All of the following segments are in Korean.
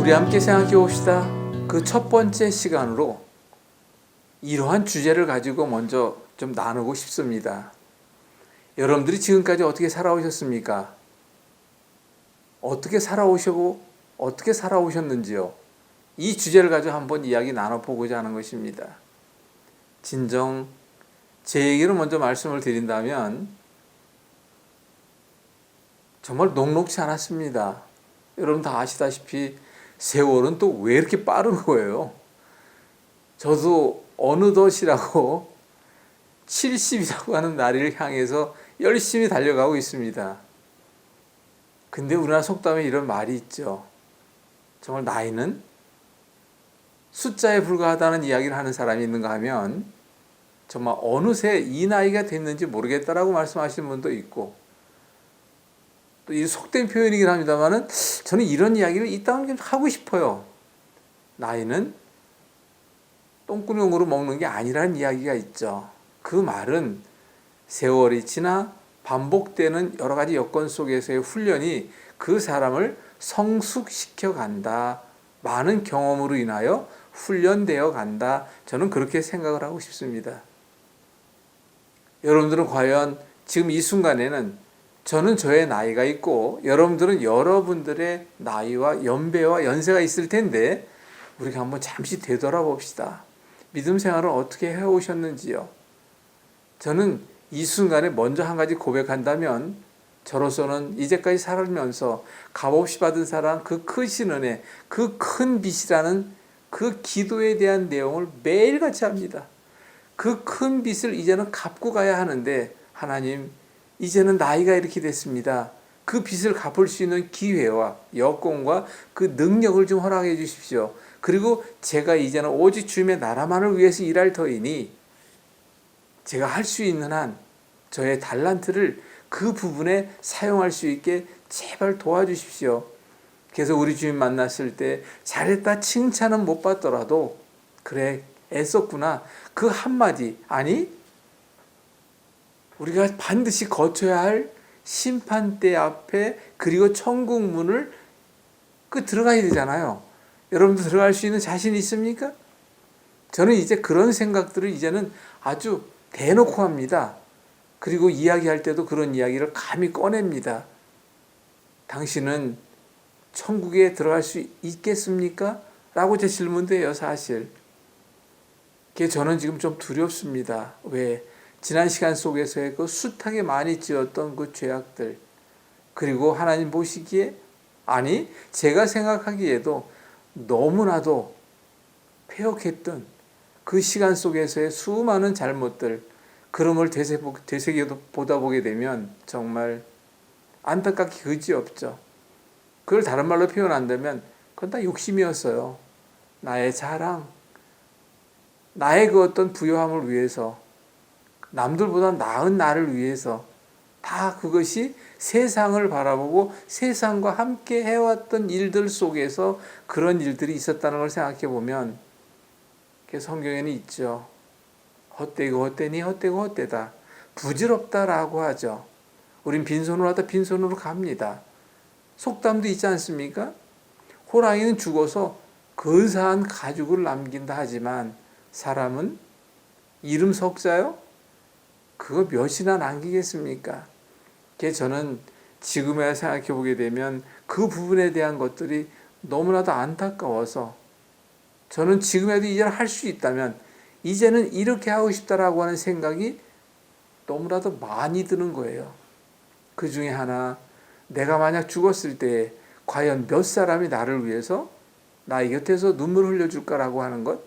우리 함께 생각해 봅시다. 그 첫 번째 시간으로 이러한 주제를 가지고 먼저 좀 나누고 싶습니다. 여러분들이 지금까지 어떻게 살아오셨습니까? 어떻게 살아오시고 어떻게 살아오셨는지요? 이 주제를 가지고 한번 이야기 나눠보고자 하는 것입니다. 진정 제 얘기를 먼저 말씀을 드린다면 정말 녹록지 않았습니다. 여러분 다 아시다시피 세월은 또 왜 이렇게 빠른 거예요? 저도 어느덧이라고 70이라고 하는 나이를 향해서 열심히 달려가고 있습니다. 근데 우리나라 속담에 이런 말이 있죠. 정말 나이는 숫자에 불과하다는 이야기를 하는 사람이 있는가 하면 정말 어느새 이 나이가 됐는지 모르겠다라고 말씀하시는 분도 있고, 또 이 속된 표현이긴 합니다만은 저는 이런 이야기를 이따금 좀 하고 싶어요. 나이는 똥구녕으로 먹는 게 아니라는 이야기가 있죠. 그 말은 세월이 지나 반복되는 여러 가지 여건 속에서의 훈련이 그 사람을 성숙시켜 간다. 많은 경험으로 인하여 훈련되어 간다. 저는 그렇게 생각을 하고 싶습니다. 여러분들은 과연 지금 이 순간에는 저는 저의 나이가 있고 여러분들은 여러분들의 나이와 연배와 연세가 있을 텐데 우리가 한번 잠시 되돌아봅시다. 믿음 생활을 어떻게 해오셨는지요? 저는 이 순간에 먼저 한 가지 고백한다면 저로서는 이제까지 살면서 값없이 받은 사랑, 그 크신 은혜, 그 큰 빚이라는 그 기도에 대한 내용을 매일같이 합니다. 그 큰 빚을 이제는 갚고 가야 하는데 하나님, 이제는 나이가 이렇게 됐습니다. 그 빚을 갚을 수 있는 기회와 여건과 그 능력을 좀 허락해 주십시오. 그리고 제가 이제는 오직 주님의 나라만을 위해서 일할 터이니 제가 할 수 있는 한 저의 달란트를 그 부분에 사용할 수 있게 제발 도와주십시오. 그래서 우리 주님 만났을 때 잘했다 칭찬은 못 받더라도 그래 애썼구나 그 한마디, 아니 우리가 반드시 거쳐야 할 심판대 앞에 그리고 천국 문을 들어가야 되잖아요. 여러분도 들어갈 수 있는 자신 있습니까? 저는 이제 그런 생각들을 이제는 아주 대놓고 합니다. 그리고 이야기할 때도 그런 이야기를 감히 꺼냅니다. 당신은 천국에 들어갈 수 있겠습니까? 라고 제 질문도 해요, 사실. 그게 저는 지금 좀 두렵습니다. 왜? 지난 시간 속에서의 그 숱하게 많이 지었던 그 죄악들, 그리고 하나님 보시기에, 아니, 제가 생각하기에도 너무나도 폐역했던 그 시간 속에서의 수많은 잘못들, 그름을 되새겨 보다 보게 되면 정말 안타깝게 그지없죠. 그걸 다른 말로 표현한다면 그건 다 욕심이었어요. 나의 자랑, 나의 그 어떤 부요함을 위해서, 남들보다 나은 나를 위해서 다 그것이 세상을 바라보고 세상과 함께 해왔던 일들 속에서 그런 일들이 있었다는 걸 생각해 보면 성경에는 있죠. 헛되고 헛되니 헛되고 헛되다. 부질없다라고 하죠. 우린 빈손으로 하다 빈손으로 갑니다. 속담도 있지 않습니까? 호랑이는 죽어서 근사한 가죽을 남긴다 하지만 사람은 이름 석자요? 그거 몇이나 남기겠습니까? 저는 지금에 생각해 보게 되면 그 부분에 대한 것들이 너무나도 안타까워서 저는 지금에도 이제는 할 수 있다면 이제는 이렇게 하고 싶다라고 하는 생각이 너무나도 많이 드는 거예요. 그 중에 하나, 내가 만약 죽었을 때 과연 몇 사람이 나를 위해서 나의 곁에서 눈물 흘려줄까라고 하는 것.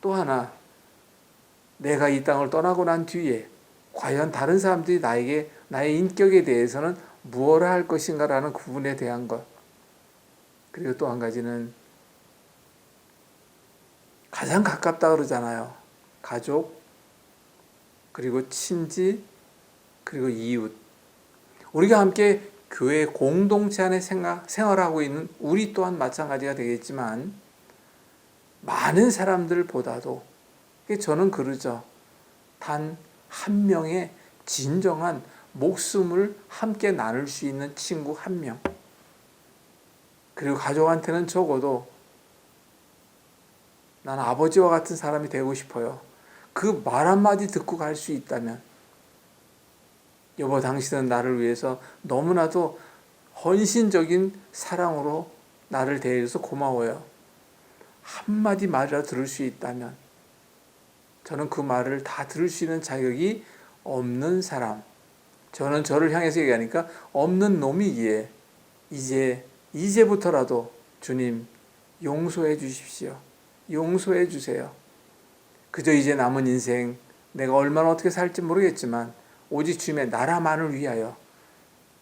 또 하나, 내가 이 땅을 떠나고 난 뒤에 과연 다른 사람들이 나에게 나의 인격에 대해서는 무엇을 할 것인가라는 부분에 대한 것. 그리고 또 한 가지는 가장 가깝다 그러잖아요. 가족, 그리고 친지, 그리고 이웃. 우리가 함께 교회 공동체 안에 생활하고 있는 우리 또한 마찬가지가 되겠지만 많은 사람들보다도 저는 그러죠. 단 한 명의 진정한 목숨을 함께 나눌 수 있는 친구 한 명. 그리고 가족한테는 적어도 나는 아버지와 같은 사람이 되고 싶어요. 그 말 한마디 듣고 갈 수 있다면, 여보, 당신은 나를 위해서 너무나도 헌신적인 사랑으로 나를 대해줘서 고마워요. 한마디 말이라도 들을 수 있다면, 저는 그 말을 다 들을 수 있는 자격이 없는 사람, 저는 저를 향해서 얘기하니까 없는 놈이기에 이제부터라도 주님 용서해 주십시오. 용서해 주세요. 그저 이제 남은 인생 내가 얼마나 어떻게 살지 모르겠지만 오직 주님의 나라만을 위하여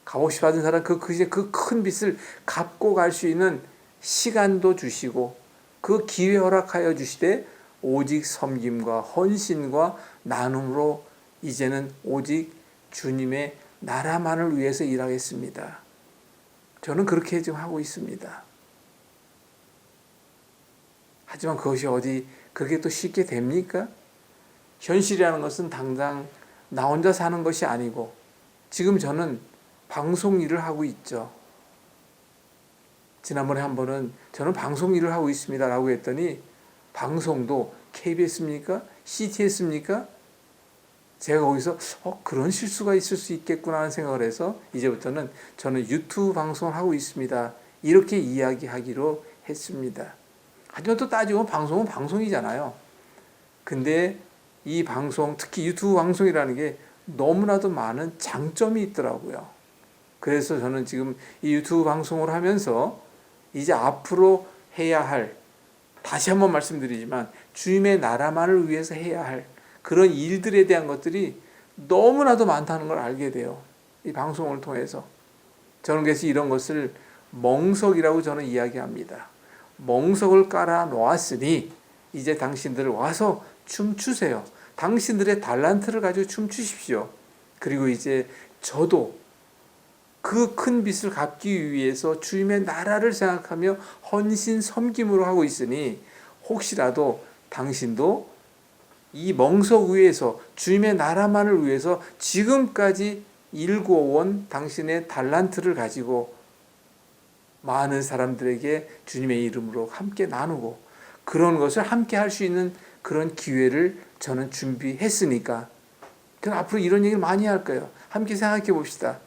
값없이 받은 사람 그 큰 빚을 갚고 갈 수 있는 시간도 주시고 그 기회 허락하여 주시되 오직 섬김과 헌신과 나눔으로 이제는 오직 주님의 나라만을 위해서 일하겠습니다. 저는 그렇게 지금 하고 있습니다. 하지만 그것이 어디 그게 또 쉽게 됩니까? 현실이라는 것은 당장 나 혼자 사는 것이 아니고 지금 저는 방송 일을 하고 있죠. 지난번에 한 번은 저는 방송 일을 하고 있습니다 라고 했더니 방송도 KBS입니까? CTS입니까? 제가 거기서 그런 실수가 있을 수 있겠구나 하는 생각을 해서 이제부터는 저는 유튜브 방송을 하고 있습니다. 이렇게 이야기하기로 했습니다. 하지만 또 따지고 방송은 방송이잖아요. 근데 이 방송, 특히 유튜브 방송이라는 게 너무나도 많은 장점이 있더라고요. 그래서 저는 지금 이 유튜브 방송을 하면서 이제 앞으로 해야 할, 다시 한번 말씀드리지만 주님의 나라만을 위해서 해야 할 그런 일들에 대한 것들이 너무나도 많다는 걸 알게 돼요. 이 방송을 통해서. 저는 그래서 이런 것을 멍석이라고 저는 이야기합니다. 멍석을 깔아 놓았으니 이제 당신들 와서 춤추세요. 당신들의 달란트를 가지고 춤추십시오. 그리고 이제 저도 그 큰 빚을 갚기 위해서 주님의 나라를 생각하며 헌신 섬김으로 하고 있으니 혹시라도 당신도 이 멍석 위에서 주님의 나라만을 위해서 지금까지 일구어온 당신의 달란트를 가지고 많은 사람들에게 주님의 이름으로 함께 나누고 그런 것을 함께 할 수 있는 그런 기회를 저는 준비했으니까 그럼 앞으로 이런 얘기를 많이 할 거예요. 함께 생각해 봅시다.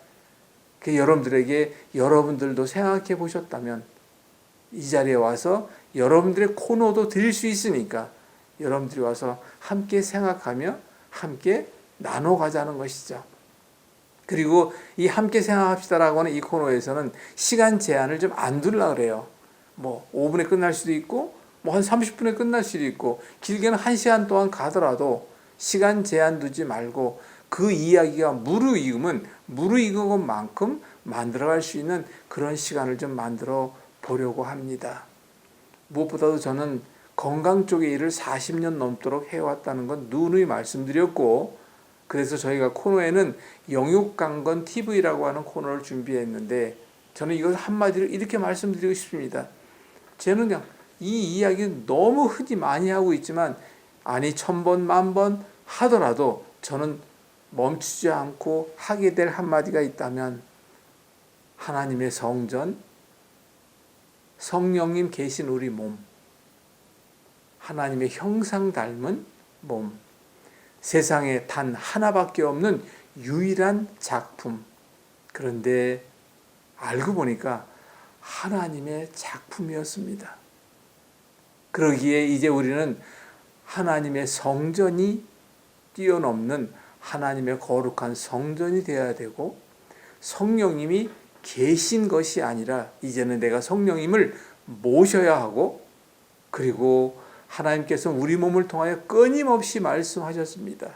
여러분들에게 여러분들도 생각해 보셨다면 이 자리에 와서 여러분들의 코너도 드릴 수 있으니까 여러분들이 와서 함께 생각하며 함께 나눠가자는 것이죠. 그리고 이 함께 생각합시다라고 하는 이 코너에서는 시간 제한을 좀 안 두려고 그래요. 뭐 5분에 끝날 수도 있고 뭐 한 30분에 끝날 수도 있고 길게는 1시간 동안 가더라도 시간 제한 두지 말고 그 이야기가 무르익은 것만큼 만들어갈 수 있는 그런 시간을 좀 만들어 보려고 합니다. 무엇보다도 저는 건강 쪽의 일을 40년 넘도록 해왔다는 건 누누이 말씀드렸고 그래서 저희가 코너에는 영육강건 TV라고 하는 코너를 준비했는데 저는 이걸 한마디로 이렇게 말씀드리고 싶습니다. 저는 그냥 이 이야기는 너무 흔히 많이 하고 있지만 아니 1000번 만번 하더라도 저는 멈추지 않고 하게 될 한마디가 있다면 하나님의 성전, 성령님 계신 우리 몸, 하나님의 형상 닮은 몸, 세상에 단 하나밖에 없는 유일한 작품. 그런데 알고 보니까 하나님의 작품이었습니다. 그러기에 이제 우리는 하나님의 성전이 뛰어넘는 하나님의 거룩한 성전이 되어야 되고 성령님이 계신 것이 아니라 이제는 내가 성령님을 모셔야 하고 그리고 하나님께서 우리 몸을 통하여 끊임없이 말씀하셨습니다.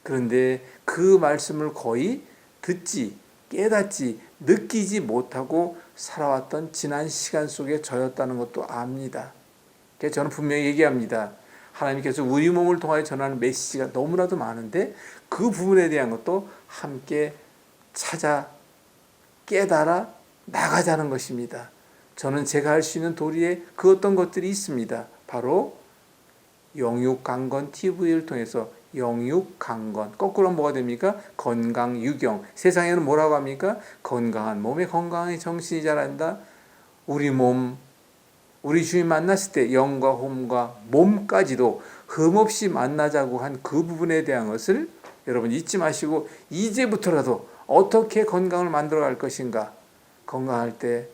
그런데 그 말씀을 거의 듣지, 깨닫지, 느끼지 못하고 살아왔던 지난 시간 속에 저였다는 것도 압니다. 그래서 저는 분명히 얘기합니다. 하나님께서 우리 몸을 통하여 전하는 메시지가 너무나도 많은데 그 부분에 대한 것도 함께 찾아 깨달아 나가자는 것입니다. 저는 제가 할 수 있는 도리에 그 어떤 것들이 있습니다. 바로 영육강건 TV를 통해서 영육강건 거꾸로 뭐가 됩니까? 건강유경. 세상에는 뭐라고 합니까? 건강한 몸에 건강한 정신이 자란다. 우리 몸, 우리 주님 만났을 때 영과 혼과 몸까지도 흠없이 만나자고 한 그 부분에 대한 것을 여러분 잊지 마시고 이제부터라도 어떻게 건강을 만들어 갈 것인가. 건강할 때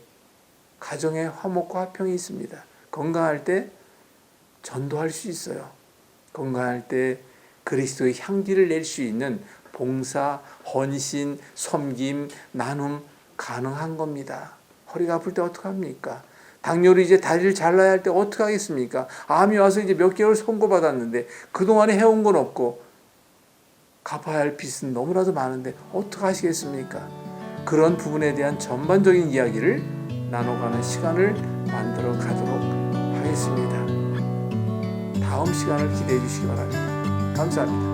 가정에 화목과 화평이 있습니다. 건강할 때 전도할 수 있어요. 건강할 때 그리스도의 향기를 낼 수 있는 봉사, 헌신, 섬김, 나눔 가능한 겁니다. 허리가 아플 때 어떡합니까? 당뇨로 이제 다리를 잘라야 할 때 어떻게 하겠습니까? 암이 와서 이제 몇 개월 선고받았는데 그동안에 해온 건 없고 갚아야 할 빚은 너무나도 많은데 어떻게 하시겠습니까? 그런 부분에 대한 전반적인 이야기를 나눠가는 시간을 만들어 가도록 하겠습니다. 다음 시간을 기대해 주시기 바랍니다. 감사합니다.